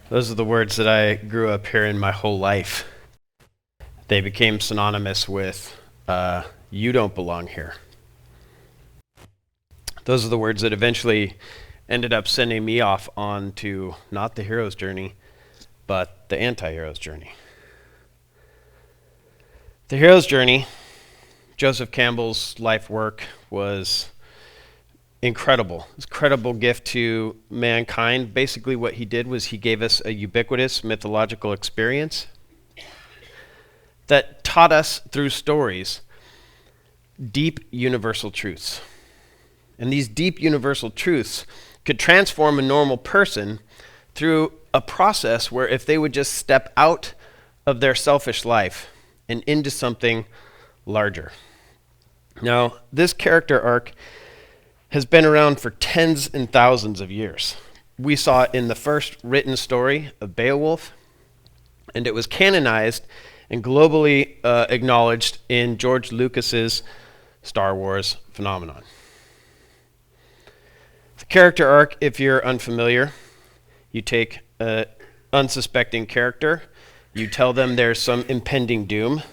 Those are the words that I grew up hearing my whole life. They became synonymous with, you don't belong here. Those are the words that eventually ended up sending me off on to not the hero's journey, but the anti-hero's journey. The hero's journey, Joseph Campbell's life work, was incredible. It's an incredible gift to mankind. Basically what he did was he gave us a ubiquitous mythological experience that taught us through stories deep universal truths. And these deep universal truths could transform a normal person through a process where if they would just step out of their selfish life and into something larger. Now, this character arc has been around for tens and thousands of years. We saw it in the first written story of Beowulf, and it was canonized and globally acknowledged in George Lucas's Star Wars phenomenon. The character arc, if you're unfamiliar, you take an unsuspecting character, you tell them there's some impending doom,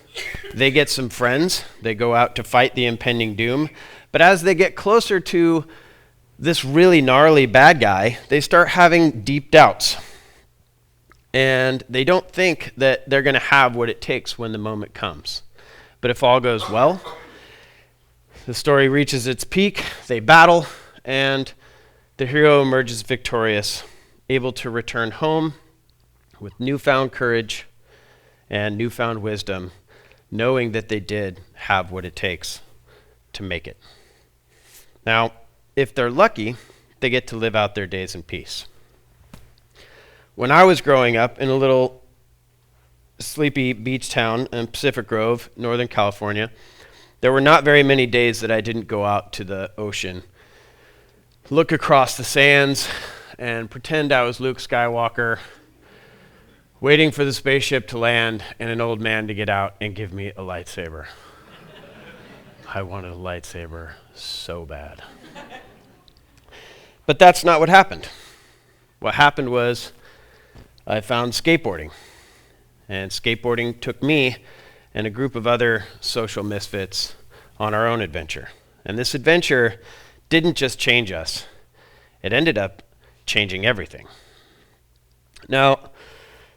they get some friends, they go out to fight the impending doom, but as they get closer to this really gnarly bad guy, they start having deep doubts. And they don't think that they're going to have what it takes when the moment comes. But if all goes well, the story reaches its peak, they battle, and the hero emerges victorious, able to return home with newfound courage and newfound wisdom, knowing that they did have what it takes to make it. Now, if they're lucky, they get to live out their days in peace. When I was growing up in a little sleepy beach town in Pacific Grove, Northern California, there were not very many days that I didn't go out to the ocean, look across the sands, and pretend I was Luke Skywalker, waiting for the spaceship to land and an old man to get out and give me a lightsaber. I wanted a lightsaber so bad. But that's not what happened. What happened was I found skateboarding. And skateboarding took me and a group of other social misfits on our own adventure. And this adventure didn't just change us. It ended up changing everything. Now,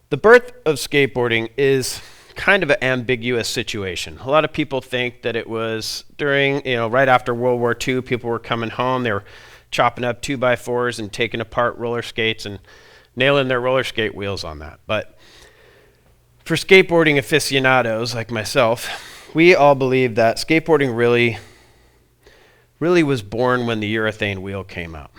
the birth of skateboarding is kind of an ambiguous situation. A lot of people think that it was during, right after World War II, people were coming home, they were chopping up 2x4s and taking apart roller skates and nailing their roller skate wheels on that. But for skateboarding aficionados like myself, we all believe that skateboarding really was born when the urethane wheel came out.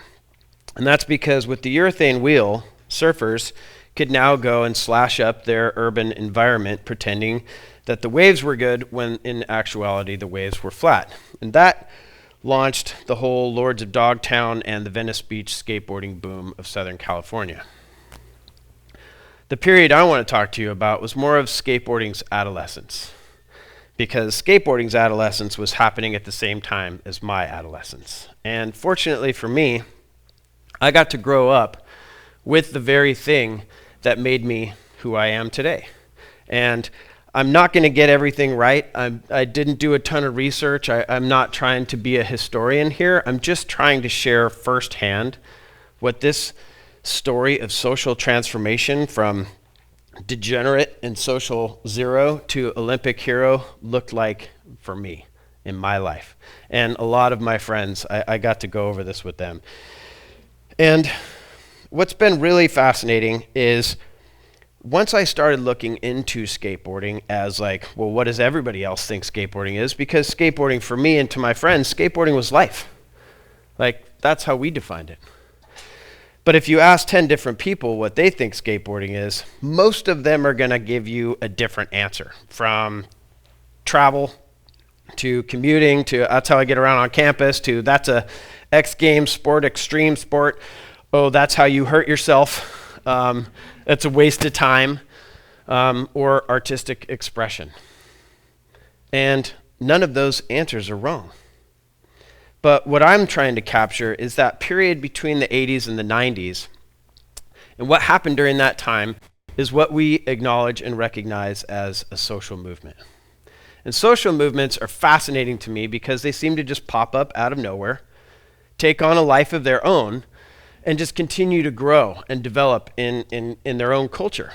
And that's because with the urethane wheel, surfers could now go and slash up their urban environment pretending that the waves were good when in actuality the waves were flat. And that launched the whole Lords of Dogtown and the Venice Beach skateboarding boom of Southern California. The period I want to talk to you about was more of skateboarding's adolescence, because skateboarding's adolescence was happening at the same time as my adolescence. And fortunately for me, I got to grow up with the very thing that made me who I am today. And I'm not going to get everything right. I didn't do a ton of research. I'm not trying to be a historian here. I'm just trying to share firsthand what this story of social transformation from degenerate and social zero to Olympic hero looked like for me in my life. And a lot of my friends, I got to go over this with them. And what's been really fascinating is once I started looking into skateboarding as what does everybody else think skateboarding is? Because skateboarding for me and to my friends, skateboarding was life. That's how we defined it. But if you ask 10 different people what they think skateboarding is, most of them are going to give you a different answer. From travel to commuting to that's how I get around on campus to that's a XGames sport, extreme sport. Oh, that's how you hurt yourself. It's a waste of time, or artistic expression. And none of those answers are wrong. But what I'm trying to capture is that period between the 80s and the 90s And what happened during that time is what we acknowledge and recognize as a social movement. And social movements are fascinating to me because they seem to just pop up out of nowhere, take on a life of their own, and just continue to grow and develop in their own culture.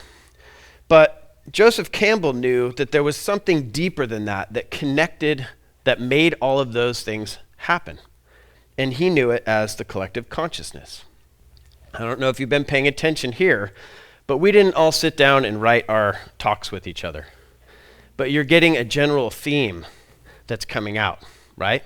But Joseph Campbell knew that there was something deeper than that connected, that made all of those things happen. And he knew it as the collective consciousness. I don't know if you've been paying attention here, but we didn't all sit down and write our talks with each other. But you're getting a general theme that's coming out, right?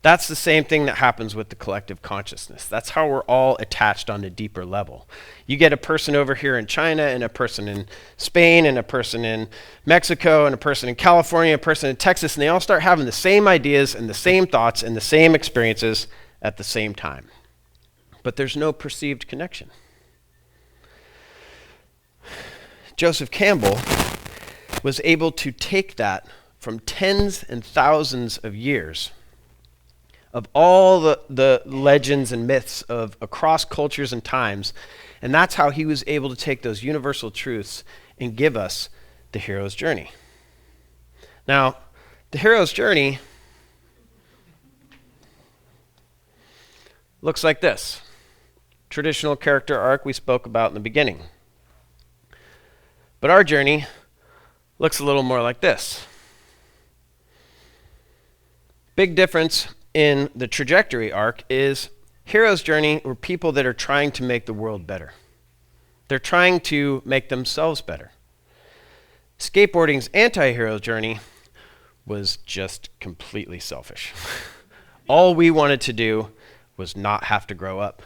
That's the same thing that happens with the collective consciousness. That's how we're all attached on a deeper level. You get a person over here in China, and a person in Spain, and a person in Mexico, and a person in California, a person in Texas, and they all start having the same ideas and the same thoughts and the same experiences at the same time. But there's no perceived connection. Joseph Campbell was able to take that from tens and thousands of years of all the legends and myths of across cultures and times, and that's how he was able to take those universal truths and give us the hero's journey. Now, the hero's journey looks like this. Traditional character arc we spoke about in the beginning. But our journey looks a little more like this. Big difference in the trajectory arc is hero's journey were people that are trying to make the world better. They're trying to make themselves better. Skateboarding's anti-hero's journey was just completely selfish. All we wanted to do was not have to grow up.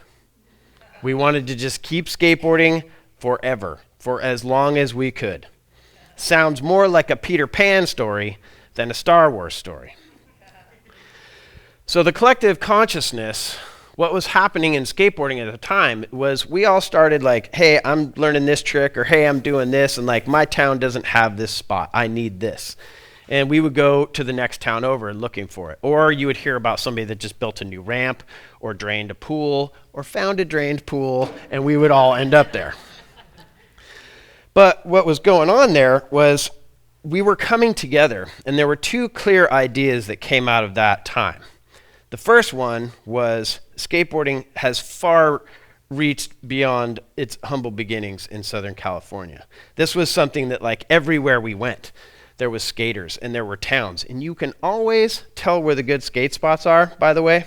We wanted to just keep skateboarding forever, for as long as we could. Sounds more like a Peter Pan story than a Star Wars story. So the collective consciousness, what was happening in skateboarding at the time was we all started like, hey, I'm learning this trick, or hey, I'm doing this, and like my town doesn't have this spot, I need this. And we would go to the next town over looking for it. Or you would hear about somebody that just built a new ramp, or drained a pool, or found a drained pool, and we would all end up there. But what was going on there was we were coming together, and there were two clear ideas that came out of that time. The first one was skateboarding has far reached beyond its humble beginnings in Southern California. This was something that like everywhere we went, there was skaters and there were towns. And you can always tell where the good skate spots are, by the way.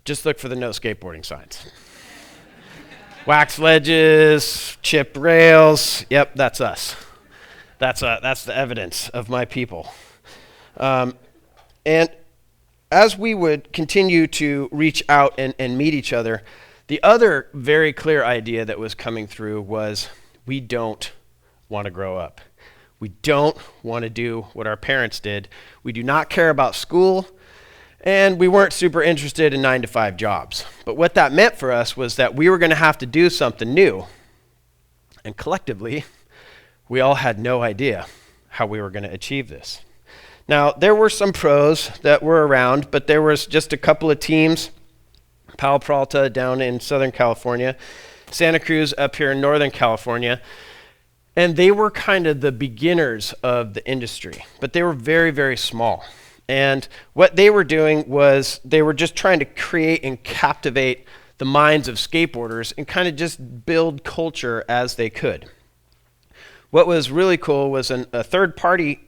Just look for the no skateboarding signs. Wax ledges, chipped rails. Yep, that's us. That's the evidence of my people. And as we would continue to reach out and meet each other, the other very clear idea that was coming through was we don't want to grow up. We don't want to do what our parents did. We do not care about school, and we weren't super interested in 9-to-5 jobs. But what that meant for us was that we were going to have to do something new. And collectively, we all had no idea how we were going to achieve this. Now, there were some pros that were around, but there was just a couple of teams. Palo Alto down in Southern California, Santa Cruz up here in Northern California, and they were kind of the beginners of the industry, but they were very, very small. And what they were doing was they were just trying to create and captivate the minds of skateboarders and kind of just build culture as they could. What was really cool was a third party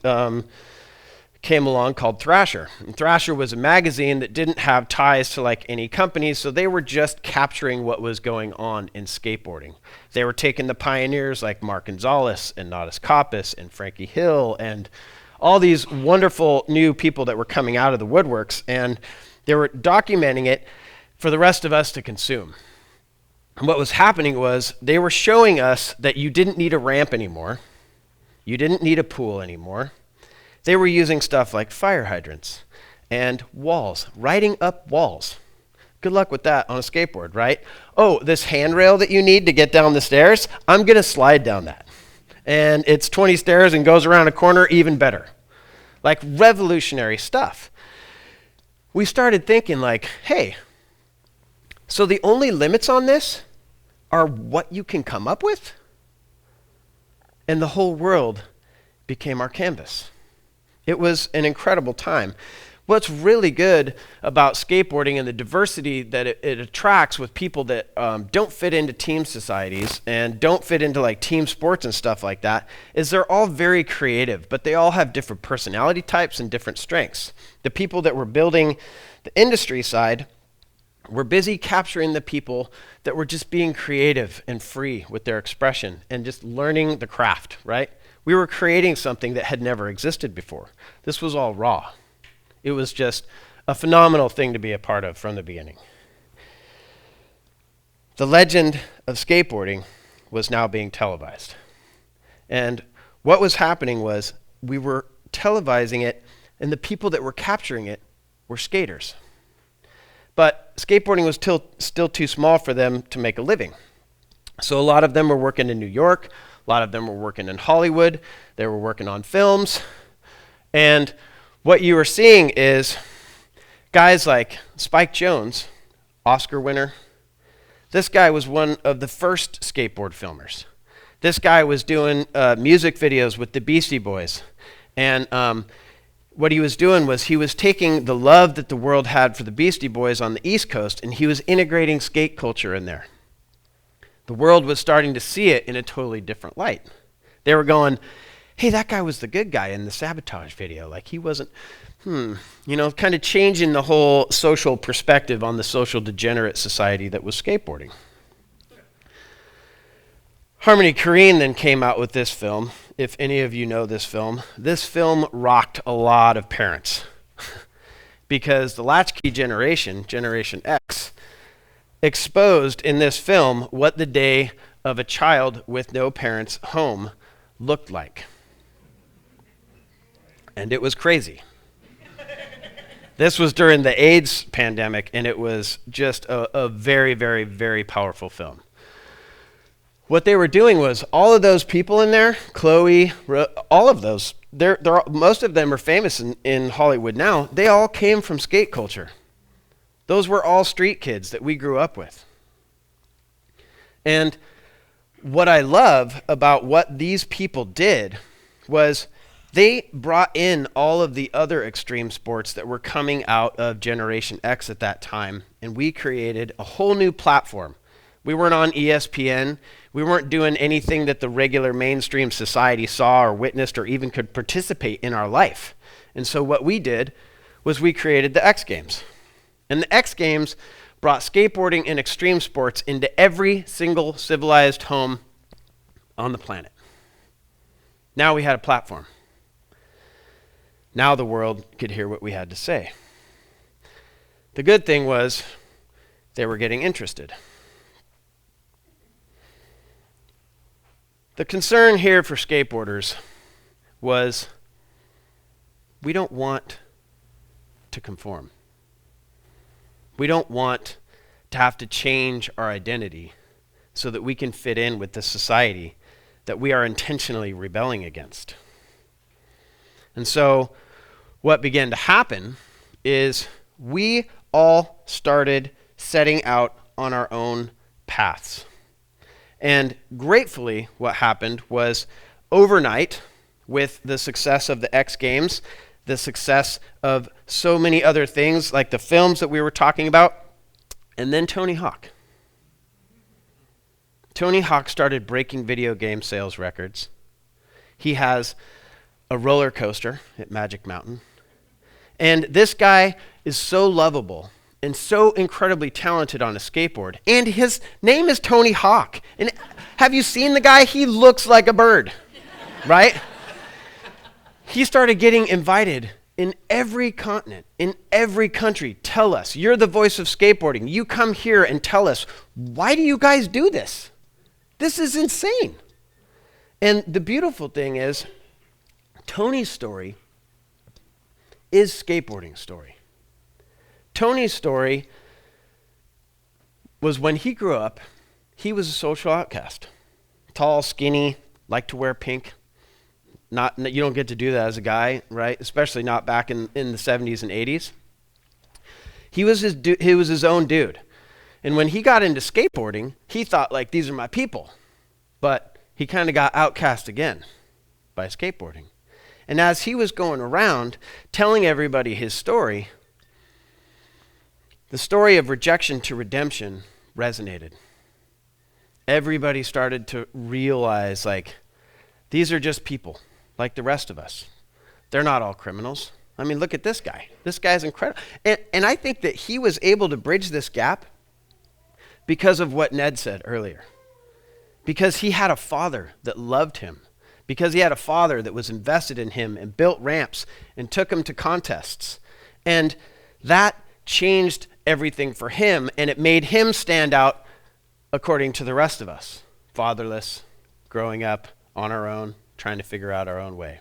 came along called Thrasher. And Thrasher was a magazine that didn't have ties to like any companies, so they were just capturing what was going on in skateboarding. They were taking the pioneers like Mark Gonzalez and Nadas Kappas and Frankie Hill and all these wonderful new people that were coming out of the woodworks, and they were documenting it for the rest of us to consume. And what was happening was they were showing us that you didn't need a ramp anymore. You didn't need a pool anymore. They were using stuff like fire hydrants and walls, riding up walls. Good luck with that on a skateboard, right? Oh, this handrail that you need to get down the stairs, I'm going to slide down that. And it's 20 stairs and goes around a corner, even better. Like revolutionary stuff. We started thinking like, hey, so the only limits on this are what you can come up with. And the whole world became our canvas. It was an incredible time. What's really good about skateboarding and the diversity that it attracts with people that don't fit into team societies and don't fit into like team sports and stuff like that is they're all very creative, but they all have different personality types and different strengths. The people that were building the industry side were busy capturing the people that were just being creative and free with their expression and just learning the craft, right? We were creating something that had never existed before. This was all raw. It was just a phenomenal thing to be a part of from the beginning. The legend of skateboarding was now being televised. And what was happening was we were televising it, and the people that were capturing it were skaters. But skateboarding was still too small for them to make a living. So a lot of them were working in New York. A lot of them were working in Hollywood. They were working on films. And what you were seeing is guys like Spike Jonze, Oscar winner. This guy was one of the first skateboard filmers. This guy was doing music videos with the Beastie Boys. And what he was doing was he was taking the love that the world had for the Beastie Boys on the East Coast, and he was integrating skate culture in there. The world was starting to see it in a totally different light. They were going, hey, that guy was the good guy in the Sabotage video. Like he wasn't, kind of changing the whole social perspective on the social degenerate society that was skateboarding. Harmony Korine then came out with this film. If any of you know this film rocked a lot of parents because the latchkey generation, Generation X, exposed in this film what the day of a child with no parents home looked like. And it was crazy. This was during the AIDS pandemic, and it was just a very, very, very powerful film. What they were doing was all of those people in there, Chloe, all of those, most of them are famous in Hollywood now. They all came from skate culture. Those were all street kids that we grew up with. And what I love about what these people did was they brought in all of the other extreme sports that were coming out of Generation X at that time, and we created a whole new platform. We weren't on ESPN. We weren't doing anything that the regular mainstream society saw or witnessed or even could participate in our life. And so what we did was we created the XGames. And the XGames brought skateboarding and extreme sports into every single civilized home on the planet. Now we had a platform. Now the world could hear what we had to say. The good thing was they were getting interested. The concern here for skateboarders was we don't want to conform. We don't want to have to change our identity so that we can fit in with the society that we are intentionally rebelling against. And so what began to happen is we all started setting out on our own paths. And gratefully, what happened was overnight, with the success of the XGames, the success of so many other things like the films that we were talking about, and then Tony Hawk. Tony Hawk started breaking video game sales records. He has a roller coaster at Magic Mountain. And this guy is so lovable and so incredibly talented on a skateboard. And his name is Tony Hawk. And have you seen the guy? He looks like a bird, right? He started getting invited in every continent, in every country. Tell us, you're the voice of skateboarding. You come here and tell us, why do you guys do this? This is insane. And the beautiful thing is, Tony's story is skateboarding's story. Tony's story was when he grew up, he was a social outcast. Tall, skinny, liked to wear pink. You don't get to do that as a guy, right? Especially not back in the 70s and 80s. He was his own dude. And when he got into skateboarding, he thought, like, these are my people. But he kind of got outcast again by skateboarding. And as he was going around telling everybody his story, the story of rejection to redemption resonated. Everybody started to realize, like, these are just people like the rest of us. They're not all criminals. I mean, look at this guy. This guy's incredible. And I think that he was able to bridge this gap because of what Ned said earlier. Because he had a father that loved him. Because he had a father that was invested in him and built ramps and took him to contests. And that changed everything for him, and it made him stand out according to the rest of us. Fatherless, growing up on our own, trying to figure out our own way.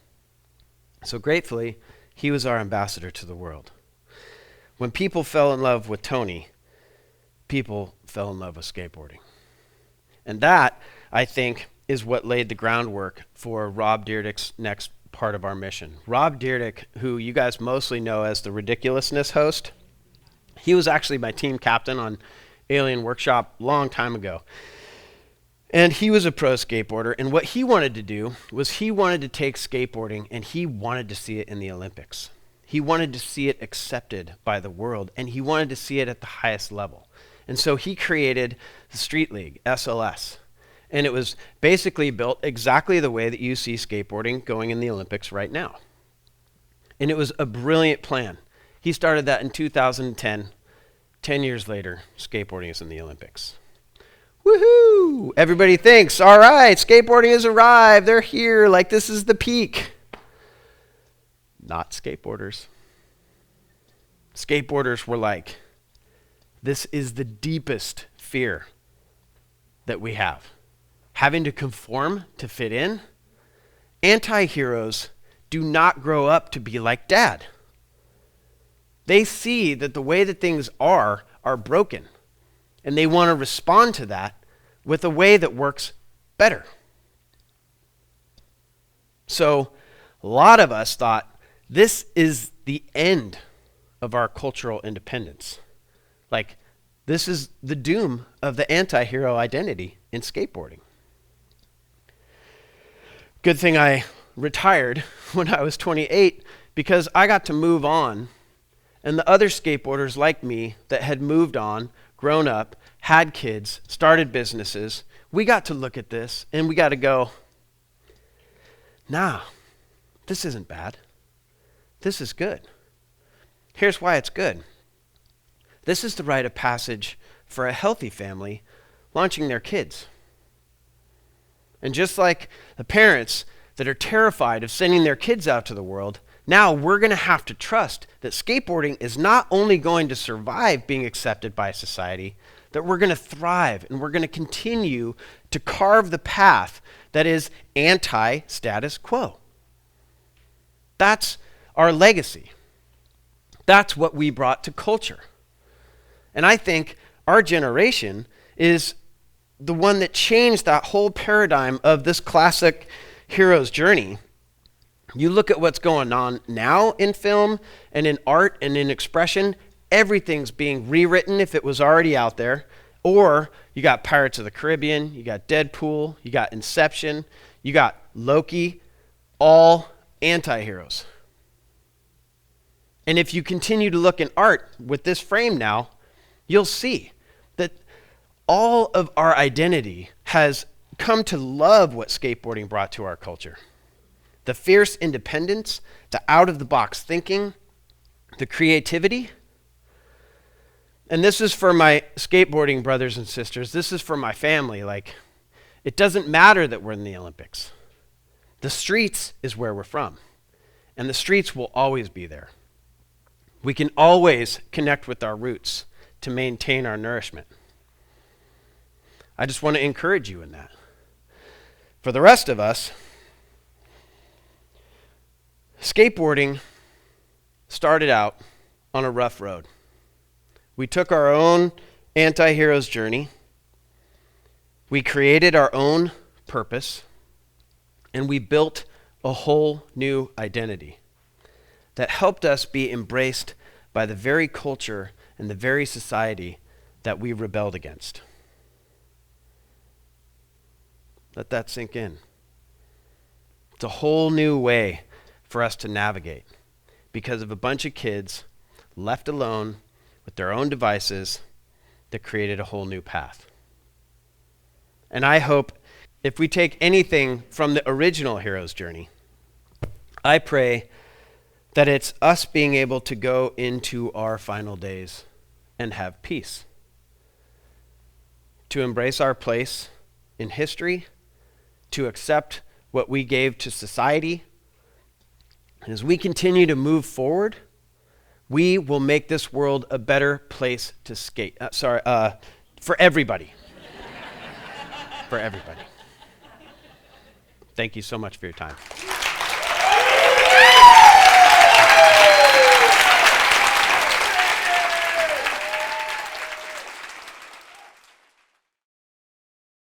So gratefully, he was our ambassador to the world. When people fell in love with Tony, people fell in love with skateboarding. And that, I think, is what laid the groundwork for Rob Dyrdek's next part of our mission. Rob Dyrdek, who you guys mostly know as the Ridiculousness host, he was actually my team captain on Alien Workshop a long time ago. And he was a pro skateboarder, and what he wanted to do was he wanted to take skateboarding and he wanted to see it in the Olympics. He wanted to see it accepted by the world, and he wanted to see it at the highest level. And so he created the Street League, SLS. And it was basically built exactly the way that you see skateboarding going in the Olympics right now. And it was a brilliant plan. He started that in 2010. 10 years later, skateboarding is in the Olympics. Woohoo! Everybody thinks, all right, skateboarding has arrived. They're here. Like, this is the peak. Not skateboarders. Skateboarders were like, this is the deepest fear that we have. Having to conform to fit in. Anti-heroes do not grow up to be like dad. They see that the way that things are broken. And they want to respond to that with a way that works better. So a lot of us thought this is the end of our cultural independence. Like, this is the doom of the anti-hero identity in skateboarding. Good thing I retired when I was 28 because I got to move on, and the other skateboarders like me that had moved on, grown up, had kids, started businesses, we got to look at this and we got to go, nah, this isn't bad. This is good. Here's why it's good. This is the rite of passage for a healthy family launching their kids. And just like the parents that are terrified of sending their kids out to the world, now we're going to have to trust that skateboarding is not only going to survive being accepted by society, that we're going to thrive and we're going to continue to carve the path that is anti-status quo. That's our legacy. That's what we brought to culture. And I think our generation is the one that changed that whole paradigm of this classic hero's journey. You look at what's going on now in film and in art and in expression, everything's being rewritten if it was already out there. Or you got Pirates of the Caribbean, you got Deadpool, you got Inception, you got Loki, all anti-heroes. And if you continue to look in art with this frame now, you'll see that all of our identity has come to love what skateboarding brought to our culture. The fierce independence, the out-of-the-box thinking, the creativity. And this is for my skateboarding brothers and sisters. This is for my family. Like, it doesn't matter that we're in the Olympics. The streets is where we're from. And the streets will always be there. We can always connect with our roots to maintain our nourishment. I just want to encourage you in that. For the rest of us, skateboarding started out on a rough road. We took our own anti-heroes journey. We created our own purpose, and we built a whole new identity that helped us be embraced by the very culture and the very society that we rebelled against. Let that sink in. It's a whole new way for us to navigate because of a bunch of kids left alone with their own devices that created a whole new path. And I hope if we take anything from the original hero's journey, I pray that it's us being able to go into our final days and have peace, to embrace our place in history, to accept what we gave to society. And as we continue to move forward, we will make this world a better place to skate. For everybody. For everybody. Thank you so much for your time.